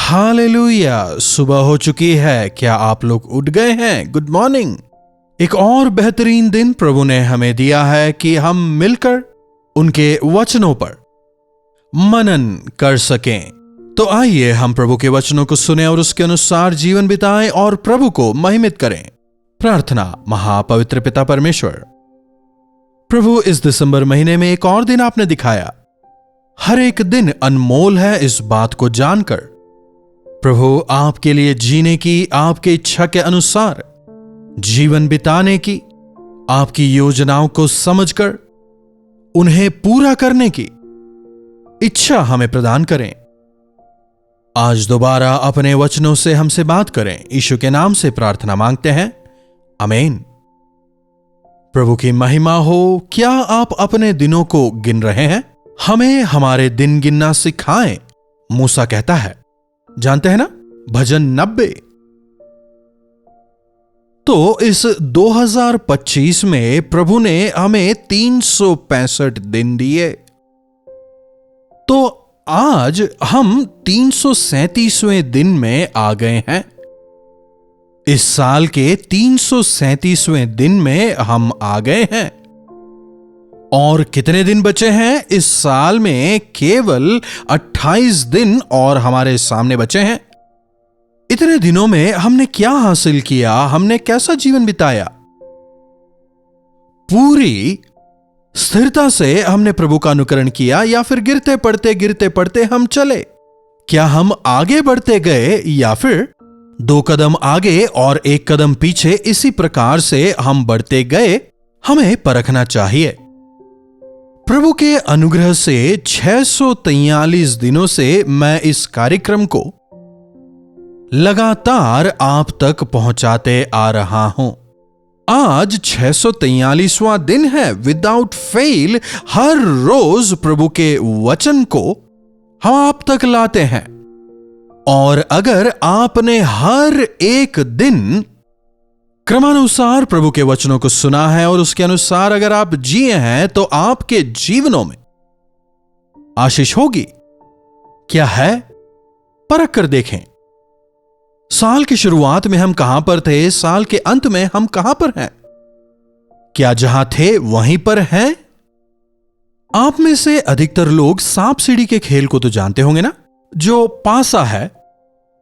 Hallelujah. सुबह हो चुकी है। क्या आप लोग उठ गए हैं? Good morning. एक और बेहतरीन दिन प्रभु ने हमें दिया है कि हम मिलकर उनके वचनों पर मनन कर सकें। तो आइए हम प्रभु के वचनों को सुने और उसके अनुसार जीवन बिताएं और प्रभु को महिमित करें। प्रार्थना। महापवित्र पिता परमेश्वर, प्रभु, इस दिसंबर महीने में एक और दिन आपने दिखाया। हर एक दिन अनमोल है इस बात को जानकर। प्रभु, आपके लिए जीने की, आपके इच्छा के अनुसार जीवन बिताने की, आपकी योजनाओं को समझकर उन्हें पूरा करने की इच्छा हमें प्रदान करें। आज दोबारा अपने वचनों से हमसे बात करें। यीशु के नाम से प्रार्थना मांगते हैं, आमीन। प्रभु की महिमा हो। क्या आप अपने दिनों को गिन रहे हैं? हमें हमारे दिन गिनना सिखाएं, मूसा कहता है। जानते हैं ना, भजन 90। तो इस 2025 में प्रभु ने हमें 365 दिन दिए। तो आज हम 337वें दिन में आ गए हैं। इस साल के 337वें दिन में हम आ गए हैं। और कितने दिन बचे हैं इस साल में? केवल 28 दिन और हमारे सामने बचे हैं। इतने दिनों में हमने क्या हासिल किया? हमने कैसा जीवन बिताया? पूरी स्थिरता से हमने प्रभु का अनुकरण किया या फिर गिरते पड़ते हम चले? क्या हम आगे बढ़ते गए या फिर 2 कदम आगे और 1 कदम पीछे इसी प्रकार से हम बढ़ते गए? हमें परखना चाहिए। प्रभु के अनुग्रह से 643 दिनों से मैं इस कार्यक्रम को लगातार आप तक पहुंचाते आ रहा हूं। आज 643वां दिन है। विदाउट फेल हर रोज प्रभु के वचन को हम आप तक लाते हैं। और अगर आपने हर एक दिन क्रमानुसार प्रभु के वचनों को सुना है और उसके अनुसार अगर आप जिए हैं, तो आपके जीवनों में आशीष होगी। क्या है? परख कर देखें। साल की शुरुआत में हम कहां पर थे? साल के अंत में हम कहां पर हैं? क्या जहां थे वहीं पर हैं? आप में से अधिकतर लोग सांप सीढ़ी के खेल को तो जानते होंगे ना। जो पासा है,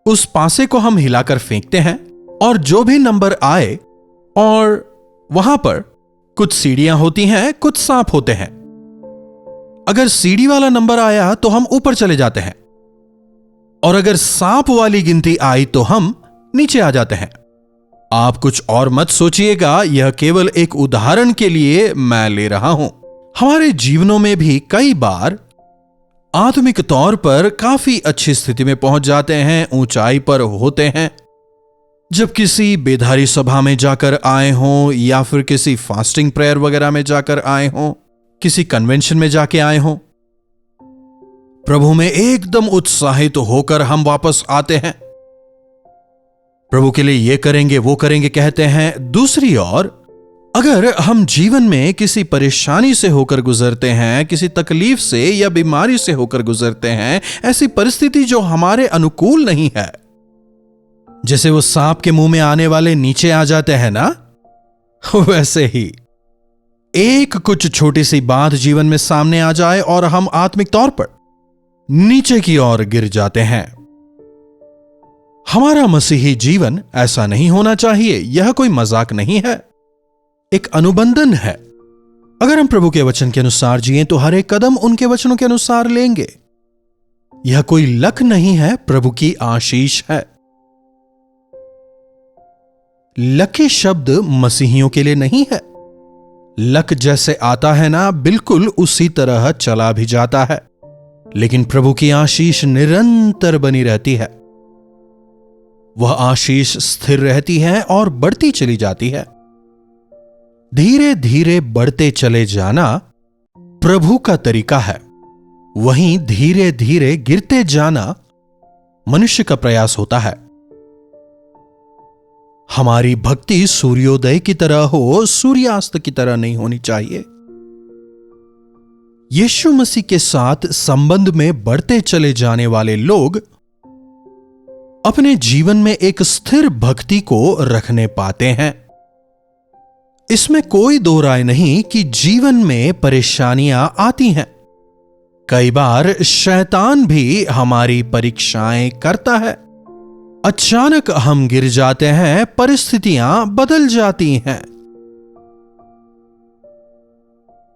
उस पासे को हम हिलाकर फेंकते हैं और जो भी नंबर आए, और वहां पर कुछ सीढ़ियां होती हैं, कुछ सांप होते हैं। अगर सीढ़ी वाला नंबर आया तो हम ऊपर चले जाते हैं, और अगर सांप वाली गिनती आई तो हम नीचे आ जाते हैं। आप कुछ और मत सोचिएगा, यह केवल एक उदाहरण के लिए मैं ले रहा हूं। हमारे जीवनों में भी कई बार आत्मिक तौर पर काफी अच्छी स्थिति में पहुंच जाते हैं, ऊंचाई पर होते हैं। जब किसी बेधारी सभा में जाकर आए हों, या फिर किसी फास्टिंग प्रेयर वगैरह में जाकर आए हों, किसी कन्वेंशन में जाके आए हों, प्रभु में एकदम उत्साहित होकर हम वापस आते हैं। प्रभु के लिए ये करेंगे, वो करेंगे कहते हैं। दूसरी ओर अगर हम जीवन में किसी परेशानी से होकर गुजरते हैं, किसी तकलीफ से या बीमारी से होकर गुजरते हैं, ऐसी परिस्थिति जो हमारे अनुकूल नहीं है, जैसे वो सांप के मुंह में आने वाले नीचे आ जाते हैं ना, वैसे ही एक कुछ छोटी सी बात जीवन में सामने आ जाए और हम आत्मिक तौर पर नीचे की ओर गिर जाते हैं। हमारा मसीही जीवन ऐसा नहीं होना चाहिए। यह कोई मजाक नहीं है, एक अनुबंधन है। अगर हम प्रभु के वचन के अनुसार जिएं तो हर एक कदम उनके वचनों के अनुसार लेंगे। यह कोई लक नहीं है, प्रभु की आशीष है। लकी शब्द मसीहियों के लिए नहीं है। लक जैसे आता है ना, बिल्कुल उसी तरह चला भी जाता है, लेकिन प्रभु की आशीष निरंतर बनी रहती है। वह आशीष स्थिर रहती है और बढ़ती चली जाती है। धीरे धीरे बढ़ते चले जाना प्रभु का तरीका है, वहीं धीरे धीरे गिरते जाना मनुष्य का प्रयास होता है। हमारी भक्ति सूर्योदय की तरह हो, सूर्यास्त की तरह नहीं होनी चाहिए। यीशु मसीह के साथ संबंध में बढ़ते चले जाने वाले लोग अपने जीवन में एक स्थिर भक्ति को रखने पाते हैं। इसमें कोई दो राय नहीं कि जीवन में परेशानियां आती हैं। कई बार शैतान भी हमारी परीक्षाएं करता है। अचानक हम गिर जाते हैं, परिस्थितियां बदल जाती हैं।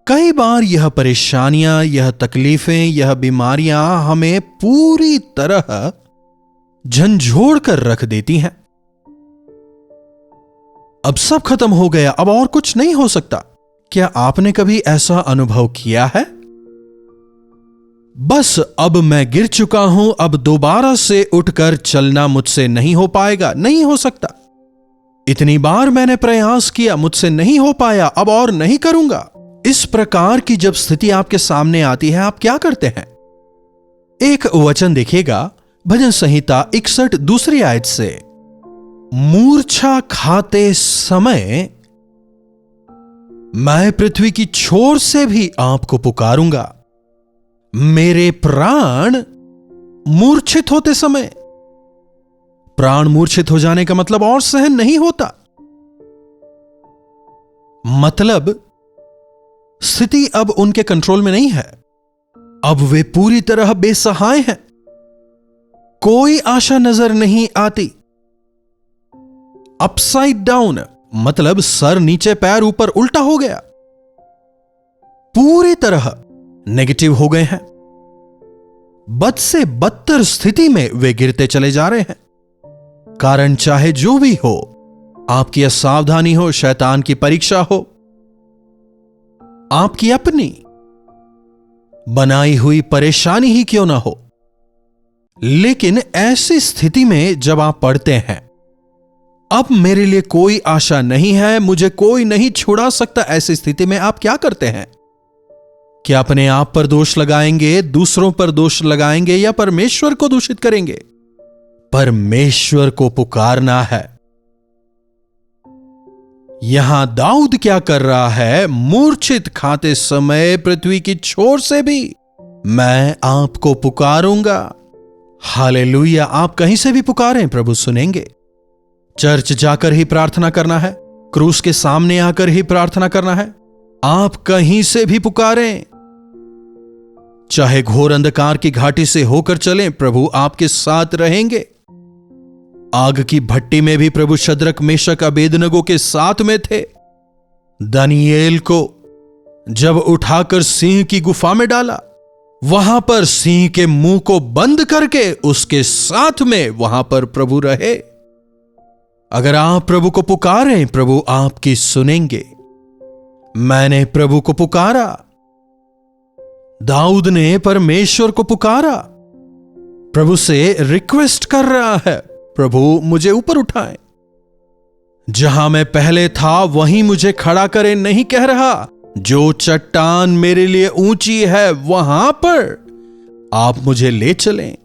कई बार यह परेशानियां, यह तकलीफें, यह बीमारियां हमें पूरी तरह झंझोड़ कर रख देती हैं। अब सब खत्म हो गया, अब और कुछ नहीं हो सकता। क्या आपने कभी ऐसा अनुभव किया है? बस अब मैं गिर चुका हूं, अब दोबारा से उठकर चलना मुझसे नहीं हो पाएगा, नहीं हो सकता। इतनी बार मैंने प्रयास किया, मुझसे नहीं हो पाया, अब और नहीं करूंगा। इस प्रकार की जब स्थिति आपके सामने आती है, आप क्या करते हैं? एक वचन देखिएगा, भजन संहिता 61 दूसरी आयत से, मूर्छा खाते समय मैं पृथ्वी की छोर से भी आपको पुकारूंगा। मेरे प्राण मूर्छित होते समय, प्राण मूर्छित हो जाने का मतलब और सहन नहीं होता। मतलब स्थिति अब उनके कंट्रोल में नहीं है। अब वे पूरी तरह बेसहाय हैं। कोई आशा नजर नहीं आती। अपसाइड डाउन मतलब सर नीचे पैर ऊपर उल्टा हो गया। पूरी तरह नेगेटिव हो गए हैं। बद से बदतर स्थिति में वे गिरते चले जा रहे हैं। कारण चाहे जो भी हो, आपकी असावधानी हो, शैतान की परीक्षा हो, आपकी अपनी बनाई हुई परेशानी ही क्यों ना हो, लेकिन ऐसी स्थिति में जब आप पढ़ते हैं, अब मेरे लिए कोई आशा नहीं है, मुझे कोई नहीं छुड़ा सकता, ऐसी स्थिति में आप क्या करते हैं? क्या अपने आप पर दोष लगाएंगे, दूसरों पर दोष लगाएंगे, या परमेश्वर को दूषित करेंगे? परमेश्वर को पुकारना है। यहां दाऊद क्या कर रहा है? मूर्छित खाते समय पृथ्वी की छोर से भी मैं आपको पुकारूंगा। हालेलुया। आप कहीं से भी पुकारें, प्रभु सुनेंगे। चर्च जाकर ही प्रार्थना करना है, क्रूस के सामने आकर ही प्रार्थना करना है। आप कहीं से भी पुकारें, चाहे घोर अंधकार की घाटी से होकर चलें, प्रभु आपके साथ रहेंगे। आग की भट्टी में भी प्रभु शद्रक, मेशक, अबेदनगो के साथ में थे। दानियेल को जब उठाकर सिंह की गुफा में डाला, वहां पर सिंह के मुंह को बंद करके उसके साथ में वहां पर प्रभु रहे। अगर आप प्रभु को पुकारें, प्रभु आपकी सुनेंगे। मैंने प्रभु को पुकारा। दाऊद ने परमेश्वर को पुकारा, प्रभु से रिक्वेस्ट कर रहा है, प्रभु मुझे ऊपर उठाएं। जहां मैं पहले था वहीं मुझे खड़ा करें नहीं कह रहा। जो चट्टान मेरे लिए ऊंची है वहां पर आप मुझे ले चलें।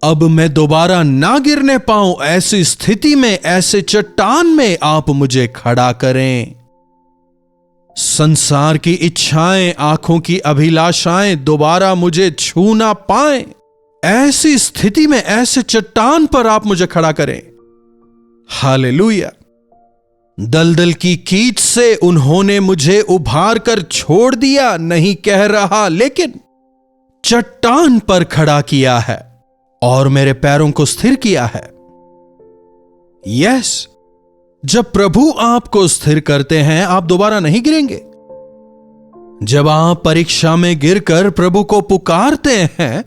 अब मैं दोबारा ना गिरने पाऊं, ऐसी स्थिति में, ऐसे चट्टान में आप मुझे खड़ा करें। संसार की इच्छाएं, आंखों की अभिलाषाएं दोबारा मुझे छू ना पाएं, ऐसी स्थिति में, ऐसे चट्टान पर आप मुझे खड़ा करें। हालेलुया। दलदल की कीच से उन्होंने मुझे उभार कर छोड़ दिया नहीं कह रहा, लेकिन चट्टान पर खड़ा किया है और मेरे पैरों को स्थिर किया है। यस, जब प्रभु आपको स्थिर करते हैं, आप दोबारा नहीं गिरेंगे। जब आप परीक्षा में गिरकर प्रभु को पुकारते हैं,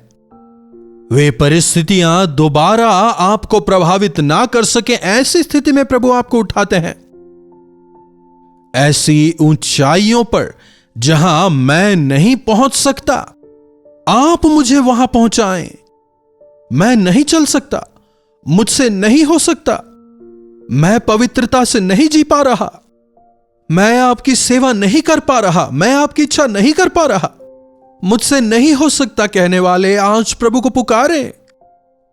वे परिस्थितियां दोबारा आपको प्रभावित ना कर सके, ऐसी स्थिति में प्रभु आपको उठाते हैं। ऐसी ऊंचाइयों पर जहां मैं नहीं पहुंच सकता, आप मुझे वहां पहुंचाएं। मैं नहीं चल सकता, मुझसे नहीं हो सकता, मैं पवित्रता से नहीं जी पा रहा, मैं आपकी सेवा नहीं कर पा रहा, मैं आपकी इच्छा नहीं कर पा रहा, मुझसे नहीं हो सकता कहने वाले आज प्रभु को पुकारें।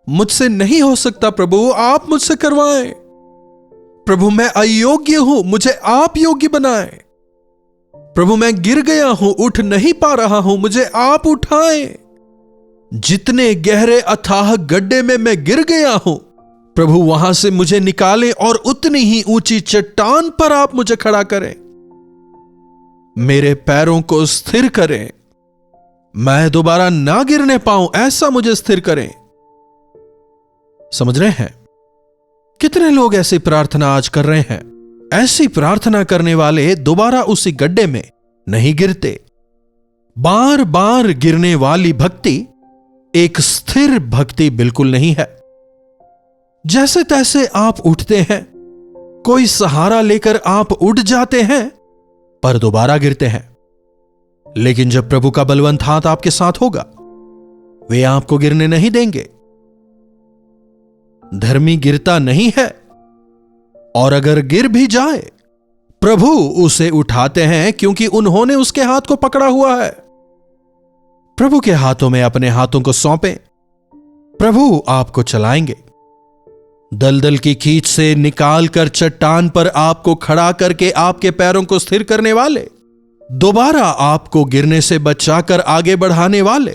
मुझसे नहीं हो सकता प्रभु, आप मुझसे करवाएं। प्रभु मैं अयोग्य हूं, मुझे आप योग्य बनाएं। प्रभु मैं गिर गया हूं, उठ नहीं पा रहा हूं, मुझे आप उठाएं। जितने गहरे अथाह गड्ढे में मैं गिर गया हूं, प्रभु वहां से मुझे निकालें और उतनी ही ऊंची चट्टान पर आप मुझे खड़ा करें, मेरे पैरों को स्थिर करें, मैं दोबारा ना गिरने पाऊं, ऐसा मुझे स्थिर करें। समझ रहे हैं? कितने लोग ऐसी प्रार्थना आज कर रहे हैं? ऐसी प्रार्थना करने वाले दोबारा उसी गड्ढे में नहीं गिरते। बार बार गिरने वाली भक्ति एक स्थिर भक्ति बिल्कुल नहीं है। जैसे तैसे आप उठते हैं, कोई सहारा लेकर आप उठ जाते हैं, पर दोबारा गिरते हैं। लेकिन जब प्रभु का बलवंत हाथ आपके साथ होगा, वे आपको गिरने नहीं देंगे। धर्मी गिरता नहीं है, और अगर गिर भी जाए, प्रभु उसे उठाते हैं, क्योंकि उन्होंने उसके हाथ को पकड़ा हुआ है। प्रभु के हाथों में अपने हाथों को सौंपें, प्रभु आपको चलाएंगे। दलदल की खींच से निकालकर चट्टान पर आपको खड़ा करके आपके पैरों को स्थिर करने वाले, दोबारा आपको गिरने से बचाकर आगे बढ़ाने वाले,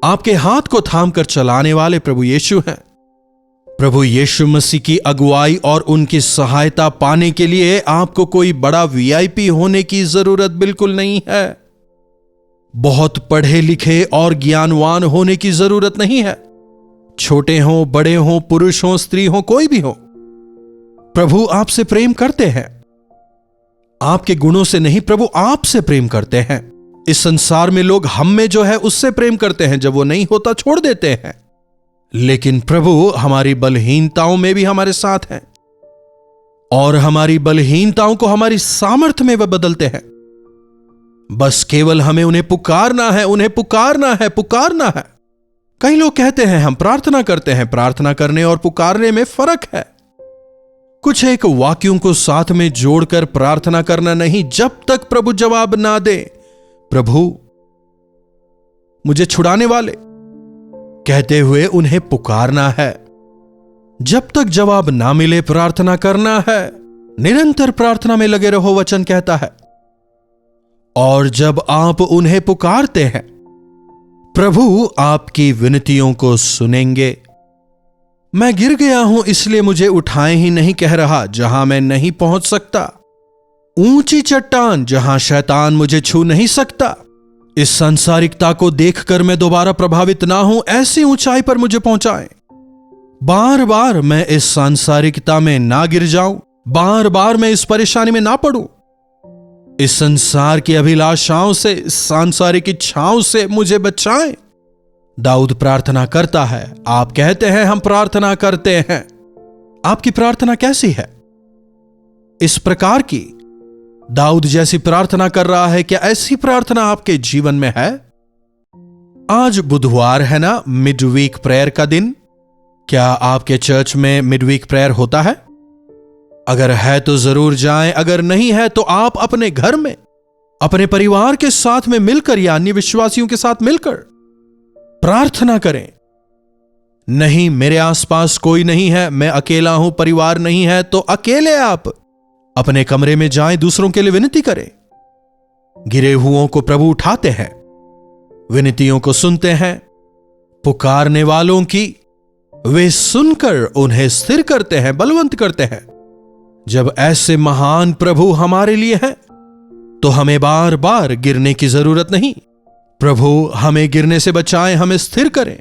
आपके हाथ को थामकर चलाने वाले प्रभु यीशु हैं। प्रभु यीशु मसीह की अगुवाई और उनकी सहायता पाने के लिए आपको कोई बड़ा वीआईपी होने की जरूरत बिल्कुल नहीं है। बहुत पढ़े लिखे और ज्ञानवान होने की जरूरत नहीं है। छोटे हों, बड़े हों, पुरुष हों, स्त्री हों, कोई भी हो, प्रभु आपसे प्रेम करते हैं। आपके गुणों से नहीं, प्रभु आपसे प्रेम करते हैं। इस संसार में लोग हम में जो है उससे प्रेम करते हैं, जब वो नहीं होता छोड़ देते हैं। लेकिन प्रभु हमारी बलहीनताओं में भी हमारे साथ हैं, और हमारी बलहीनताओं को हमारी सामर्थ्य में वह बदलते हैं। बस केवल हमें उन्हें पुकारना है, उन्हें पुकारना है, पुकारना है। कई लोग कहते हैं हम प्रार्थना करते हैं, प्रार्थना करने और पुकारने में फर्क है। कुछ एक वाक्यों को साथ में जोड़कर प्रार्थना करना नहीं, जब तक प्रभु जवाब ना दे। प्रभु मुझे छुड़ाने वाले कहते हुए उन्हें पुकारना है। जब तक जवाब ना मिले प्रार्थना करना है। निरंतर प्रार्थना में लगे रहो, वचन कहता है। और जब आप उन्हें पुकारते हैं, प्रभु आपकी विनतियों को सुनेंगे। मैं गिर गया हूं इसलिए मुझे उठाएं ही नहीं कह रहा, जहां मैं नहीं पहुंच सकता। ऊंची चट्टान जहां शैतान मुझे छू नहीं सकता। इस सांसारिकता को देखकर मैं दोबारा प्रभावित ना हूं, ऐसी ऊंचाई पर मुझे पहुंचाएं। बार बार मैं इस सांसारिकता में ना गिर जाऊं, बार बार मैं इस परेशानी में ना पड़ूं। इस संसार की अभिलाषाओं से, इस सांसारिक इच्छाओं से मुझे बचाएं। दाऊद प्रार्थना करता है। आप कहते हैं हम प्रार्थना करते हैं। आपकी प्रार्थना कैसी है? इस प्रकार की दाऊद जैसी प्रार्थना कर रहा है क्या? ऐसी प्रार्थना आपके जीवन में है? आज बुधवार है ना, मिडवीक प्रेयर का दिन। क्या आपके चर्च में मिडवीक प्रेयर होता है? अगर है तो जरूर जाएं, अगर नहीं है तो आप अपने घर में अपने परिवार के साथ में मिलकर या अन्य विश्वासियों के साथ मिलकर प्रार्थना करें। नहीं, मेरे आसपास कोई नहीं है, मैं अकेला हूं, परिवार नहीं है, तो अकेले आप अपने कमरे में जाएं, दूसरों के लिए विनती करें। गिरे हुओं को प्रभु उठाते हैं, विनतियों को सुनते हैं, पुकारने वालों की वे सुनकर उन्हें स्थिर करते हैं, बलवंत करते हैं। जब ऐसे महान प्रभु हमारे लिए हैं, तो हमें बार बार गिरने की जरूरत नहीं। प्रभु हमें गिरने से बचाएं, हमें स्थिर करें,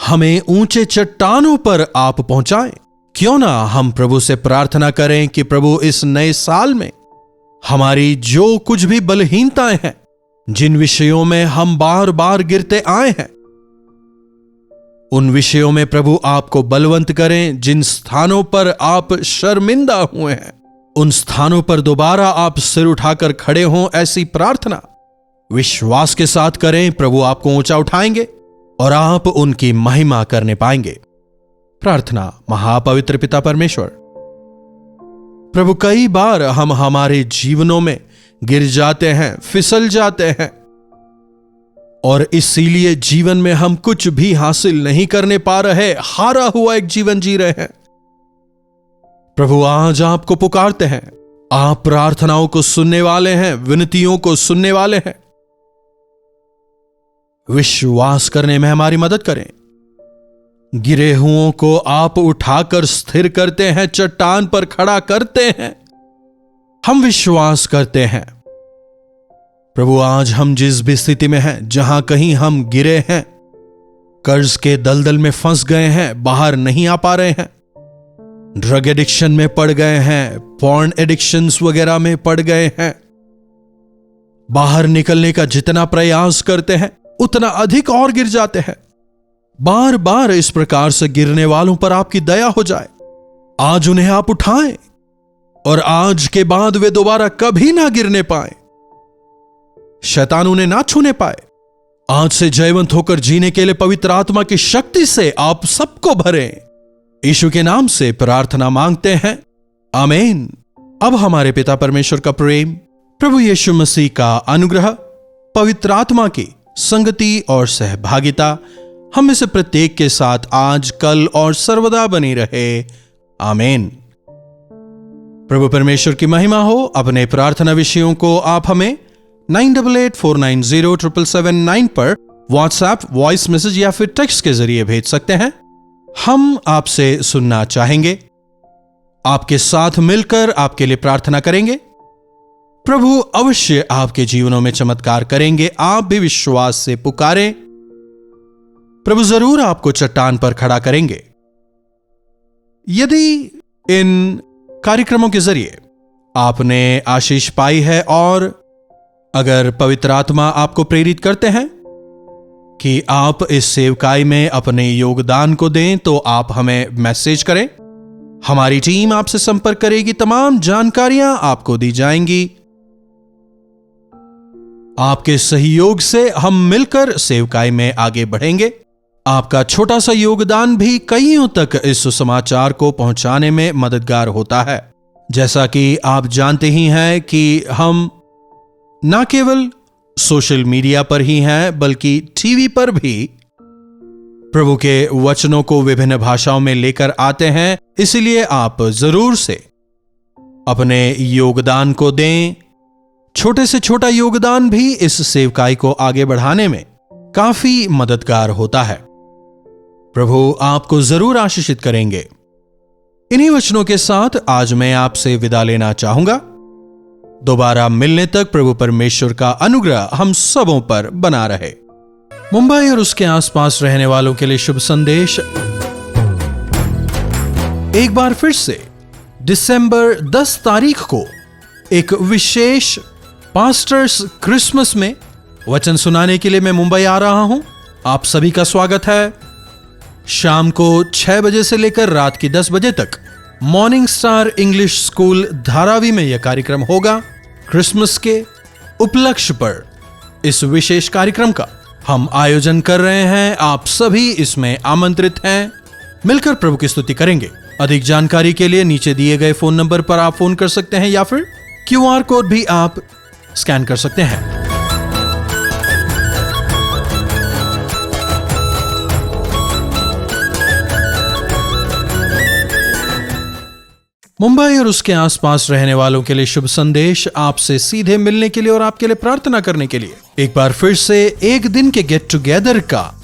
हमें ऊंचे चट्टानों पर आप पहुंचाएं। क्यों ना हम प्रभु से प्रार्थना करें कि प्रभु इस नए साल में हमारी जो कुछ भी बलहीनताएं हैं, जिन विषयों में हम बार बार गिरते आए हैं, उन विषयों में प्रभु आपको बलवंत करें। जिन स्थानों पर आप शर्मिंदा हुए हैं, उन स्थानों पर दोबारा आप सिर उठाकर खड़े हों। ऐसी प्रार्थना विश्वास के साथ करें। प्रभु आपको ऊंचा उठाएंगे और आप उनकी महिमा करने पाएंगे। प्रार्थना। महापवित्र पिता परमेश्वर, प्रभु कई बार हम हमारे जीवनों में गिर जाते हैं, फिसल जाते हैं, और इसीलिए जीवन में हम कुछ भी हासिल नहीं करने पा रहे, हारा हुआ एक जीवन जी रहे हैं। प्रभु आज आपको पुकारते हैं। आप प्रार्थनाओं को सुनने वाले हैं, विनतियों को सुनने वाले हैं। विश्वास करने में हमारी मदद करें। गिरे हुओं को आप उठाकर स्थिर करते हैं, चट्टान पर खड़ा करते हैं। हम विश्वास करते हैं प्रभु, आज हम जिस भी स्थिति में हैं, जहां कहीं हम गिरे हैं, कर्ज के दलदल में फंस गए हैं, बाहर नहीं आ पा रहे हैं, ड्रग एडिक्शन में पड़ गए हैं, पॉर्न एडिक्शंस वगैरह में पड़ गए हैं, बाहर निकलने का जितना प्रयास करते हैं उतना अधिक और गिर जाते हैं। बार बार इस प्रकार से गिरने वालों पर आपकी दया हो जाए। आज उन्हें आप उठाएं और आज के बाद वे दोबारा कभी ना गिरने पाए, शैतान उन्हें ना छूने पाए। आज से जयवंत होकर जीने के लिए पवित्र आत्मा की शक्ति से आप सबको भरें। यीशु के नाम से प्रार्थना मांगते हैं, आमीन। अब हमारे पिता परमेश्वर का प्रेम, प्रभु यीशु मसीह का अनुग्रह, पवित्र आत्मा की संगति और सहभागिता हम में से प्रत्येक के साथ आज, कल और सर्वदा बनी रहे, आमीन। प्रभु परमेश्वर की महिमा हो। अपने प्रार्थना विषयों को आप हमें 9884907779 पर व्हाट्सएप, वॉइस मैसेज या फिर टेक्स्ट के जरिए भेज सकते हैं। हम आपसे सुनना चाहेंगे, आपके साथ मिलकर आपके लिए प्रार्थना करेंगे। प्रभु अवश्य आपके जीवनों में चमत्कार करेंगे। आप भी विश्वास से पुकारें, प्रभु जरूर आपको चट्टान पर खड़ा करेंगे। यदि इन कार्यक्रमों के जरिए आपने आशीष पाई है और अगर पवित्र आत्मा आपको प्रेरित करते हैं कि आप इस सेवकाई में अपने योगदान को दें, तो आप हमें मैसेज करें। हमारी टीम आपसे संपर्क करेगी, तमाम जानकारियां आपको दी जाएंगी। आपके सहयोग से हम मिलकर सेवकाई में आगे बढ़ेंगे। आपका छोटा सा योगदान भी कईयों तक इस सुसमाचार को पहुंचाने में मददगार होता है। जैसा कि आप जानते ही हैं कि हम न केवल सोशल मीडिया पर ही हैं, बल्कि टीवी पर भी प्रभु के वचनों को विभिन्न भाषाओं में लेकर आते हैं। इसलिए आप जरूर से अपने योगदान को दें। छोटे से छोटा योगदान भी इस सेवकाई को आगे बढ़ाने में काफी मददगार होता है। प्रभु आपको जरूर आशीषित करेंगे। इन्हीं वचनों के साथ आज मैं आपसे विदा लेना चाहूंगा। दोबारा मिलने तक प्रभु परमेश्वर का अनुग्रह हम सबों पर बना रहे। मुंबई और उसके आसपास रहने वालों के लिए शुभ संदेश। एक बार फिर से दिसंबर 10 तारीख को एक विशेष पास्टर्स क्रिसमस में वचन सुनाने के लिए मैं मुंबई आ रहा हूं। आप सभी का स्वागत है। शाम को 6 बजे से लेकर रात की 10 बजे तक morning star English school Dharavi में यह कार्यक्रम होगा। क्रिसमस के उपलक्ष्य पर इस विशेष कार्यक्रम का हम आयोजन कर रहे हैं। आप सभी इसमें आमंत्रित हैं। मिलकर प्रभु की स्तुति करेंगे। अधिक जानकारी के लिए नीचे दिए गए फोन नंबर पर आप फोन कर सकते हैं या फिर QR कोड भी आप स्कैन कर सकते हैं। मुंबई और उसके आसपास रहने वालों के लिए शुभ संदेश। आपसे सीधे मिलने के लिए और आपके लिए प्रार्थना करने के लिए एक बार फिर से एक दिन के गेट टुगेदर का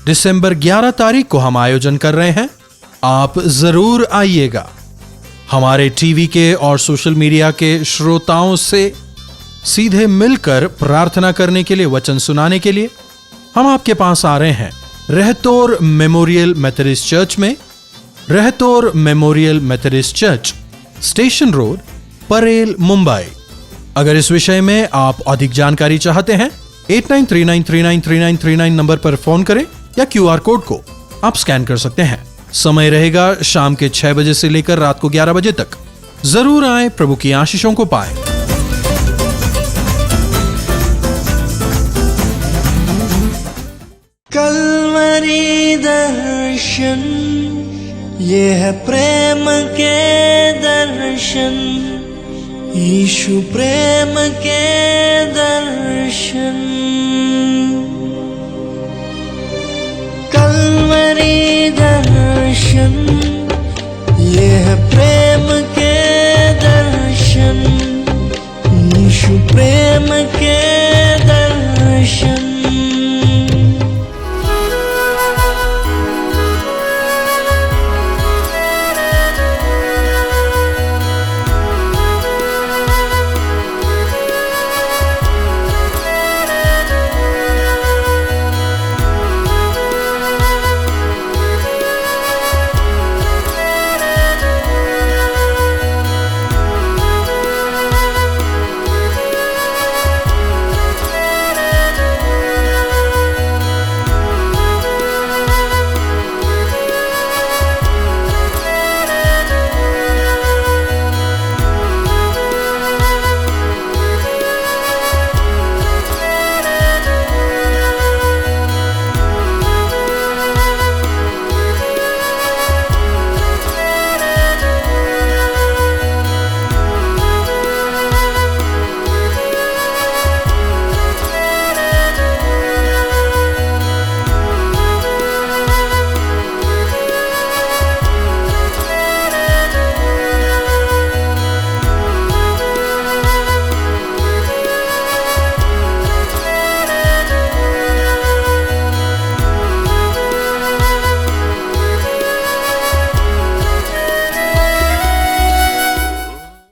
दिसंबर 11 तारीख को हम आयोजन कर रहे हैं। आप जरूर आइएगा। हमारे टीवी के और सोशल मीडिया के श्रोताओं से सीधे मिलकर प्रार्थना करने के लिए, वचन सुनाने के लिए हम आपके पास आ रहे हैं। रहतौर मेमोरियल मेथोडिस्ट चर्च में, रहतौर memorial methodist church, station road, Parel, Mumbai. अगर इस विषय में आप अधिक जानकारी चाहते हैं 8939393939 नंबर पर फोन करें या QR कोड को आप स्कैन कर सकते हैं। समय रहेगा शाम के 6 बजे से लेकर रात को 11 बजे तक। जरूर आए, प्रभु की आशीषों को पाएं। कल्वरी दर्शन, ये है प्रेम के दर्शन, यीशु प्रेम के दर्शन। कल्वरी दर्शन, ये है प्रेम के दर्शन, यीशु प्रेम